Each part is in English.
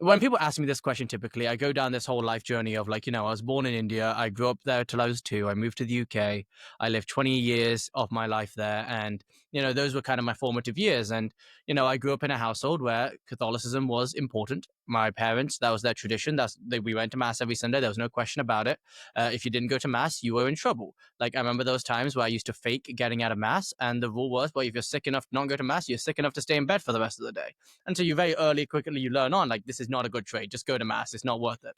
when people ask me this question, typically I go down this whole life journey of like, I was born in India. I grew up there till I was 2. I moved to the UK. I lived 20 years of my life there. And, those were kind of my formative years. And, I grew up in a household where Catholicism was important. My parents, that was their tradition. We went to mass every Sunday. There was no question about it. If you didn't go to mass, you were in trouble. Like I remember those times where I used to fake getting out of mass. And the rule was, well, if you're sick enough to not go to mass, you're sick enough to stay in bed for the rest of the day. And so you very quickly you learn on, like, this is not a good trade. Just go to mass. It's not worth it.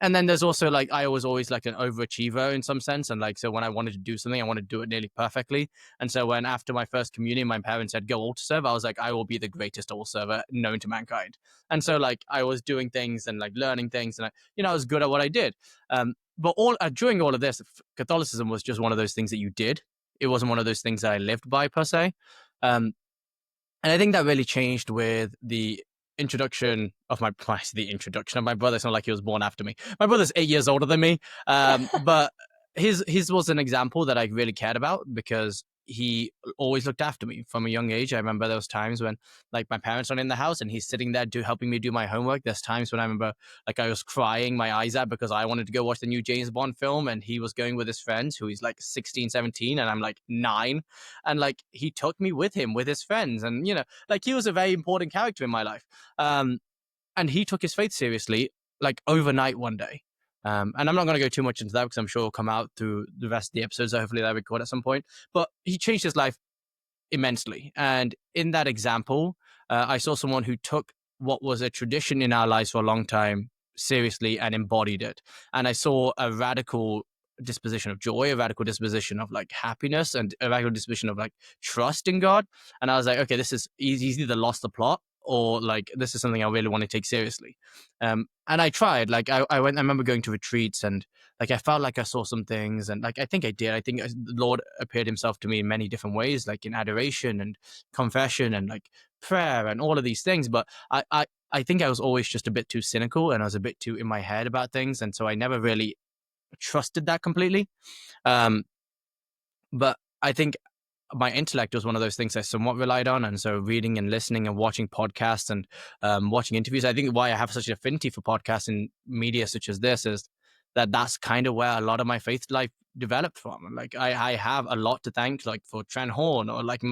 And then there's also like, I was always like an overachiever in some sense. And like, so when I wanted to do something, I wanted to do it nearly perfectly. And so when after my first communion, my parents said, go altar serve, I was like, I will be the greatest altar server known to mankind. And so like, I was doing things and like learning things and I was good at what I did. But during all of this, Catholicism was just one of those things that you did. It wasn't one of those things that I lived by per se. And I think that really changed with the introduction of my brother. It's not like he was born after me. My brother's 8 years older than me. But his was an example that I really cared about because he always looked after me from a young age. I remember those times when like my parents aren't in the house and he's sitting there helping me do my homework. There's times when I remember like I was crying my eyes out because I wanted to go watch the new James Bond film and he was going with his friends who he's like 16, 17 and I'm like 9. And like he took me with him with his friends and, like he was a very important character in my life. And he took his faith seriously like overnight one day. And I'm not going to go too much into that because I'm sure it'll come out through the rest of the episodes. So hopefully that I record at some point. But he changed his life immensely. And in that example, I saw someone who took what was a tradition in our lives for a long time seriously and embodied it. And I saw a radical disposition of joy, a radical disposition of like happiness and a radical disposition of like trust in God. And I was like, okay, this is either lost the plot or like this is something I really want to take seriously. And I tried. Like I remember going to retreats and like I felt like I saw some things and like I think I did. I think the Lord appeared himself to me in many different ways, like in adoration and confession and like prayer and all of these things. But I think I was always just a bit too cynical and I was a bit too in my head about things. And so I never really trusted that completely. But I think my intellect was one of those things I somewhat relied on. And so reading and listening and watching podcasts and watching interviews, I think why I have such an affinity for podcasts and media such as this is that's kind of where a lot of my faith life developed from. Like I have a lot to thank like for Trent Horn or like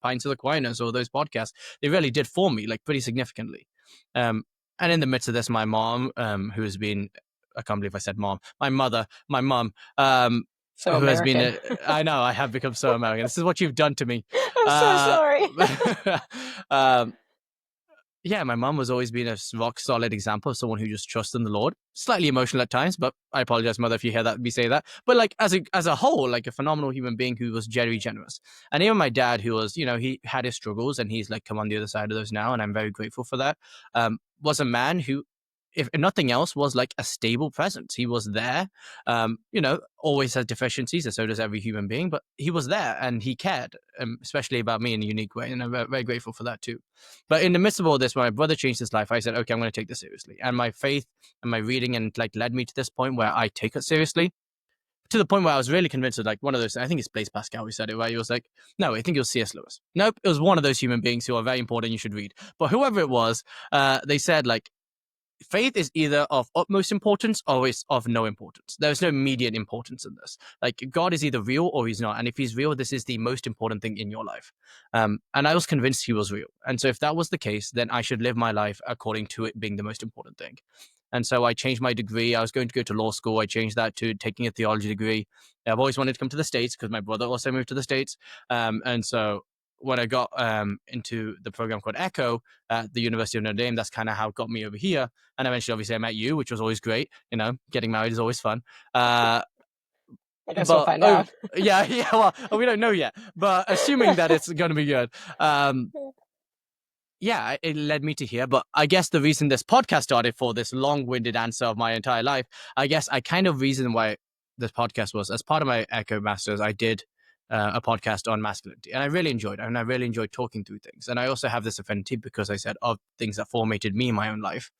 Pints of Aquinas or those podcasts. They really did form me like pretty significantly. And in the midst of this, my mom, who has been, I can't believe I said mom, my mom, so who American. has been I know I have become so American. This is what you've done to me. I'm so sorry. Yeah, my mom has always been a rock solid example of someone who just trusts in the Lord. Slightly emotional at times, but I apologize, mother, if you hear me say that. But like as a whole, like a phenomenal human being who was very generous. And even my dad, who was, he had his struggles and he's like come on the other side of those now, and I'm very grateful for that. Was a man who, if nothing else, was like a stable presence. He was there, always has deficiencies, and so does every human being, but he was there and he cared, especially about me in a unique way. And I'm very grateful for that too. But in the midst of all this, when my brother changed his life, I said, okay, I'm going to take this seriously. And my faith and my reading and like led me to this point where I take it seriously, to the point where I was really convinced of like one of those, I think it's Blaise Pascal who said it, where he was like, no, I think it was C.S. Lewis. Nope, it was one of those human beings who are very important, you should read. But whoever it was, they said like, faith is either of utmost importance or is of no importance. There is no median importance in this. Like God is either real or he's not. And if he's real, this is the most important thing in your life. And I was convinced he was real. And so if that was the case, then I should live my life according to it being the most important thing. And so I changed my degree. I was going to go to law school. I changed that to taking a theology degree. I've always wanted to come to the States because my brother also moved to the States. And so when I got into the program called ECHO at the University of Notre Dame, that's kind of how it got me over here. And eventually, obviously, I met you, which was always great. Getting married is always fun. I guess we'll find out. Yeah. Well, we don't know yet, but assuming that it's going to be good. Yeah, it led me to here. But I guess the reason this podcast started, for this long-winded answer of my entire life, I guess I kind of reason why this podcast was, as part of my ECHO Masters, I did a podcast on masculinity, and I really enjoyed it, and I really enjoyed talking through things. And I also have this affinity, because I said, of things that formated me in my own life,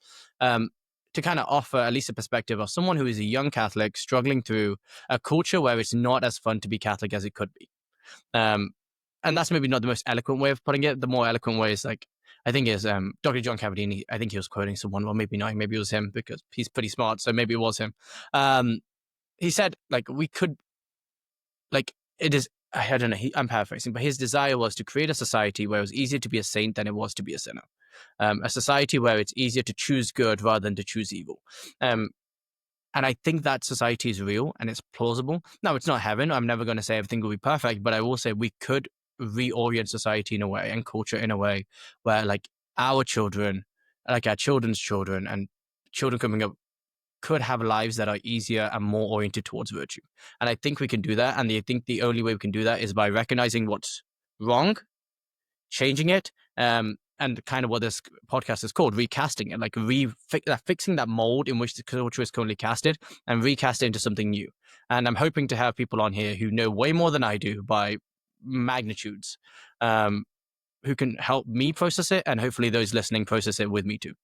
to kind of offer at least a perspective of someone who is a young Catholic struggling through a culture where it's not as fun to be Catholic as it could be. And that's maybe not the most eloquent way of putting it. The more eloquent way is like, I think is Dr. John Kabat-Zinn. I think he was quoting someone, or maybe not, maybe it was him because he's pretty smart, so maybe it was him. He said, like, we could, like, it is, I don't know, I'm paraphrasing, but his desire was to create a society where it was easier to be a saint than it was to be a sinner. A society where it's easier to choose good rather than to choose evil. And I think that society is real and it's plausible. Now, it's not heaven. I'm never going to say everything will be perfect, but I will say we could reorient society in a way and culture in a way where, like, our children, like our children's children and children coming up could have lives that are easier and more oriented towards virtue. And I think we can do that. And I think the only way we can do that is by recognizing what's wrong, changing it, and kind of what this podcast is called, recasting it, like fixing that mold in which the culture is currently casted and recast it into something new. And I'm hoping to have people on here who know way more than I do by magnitudes, who can help me process it, and hopefully those listening process it with me too.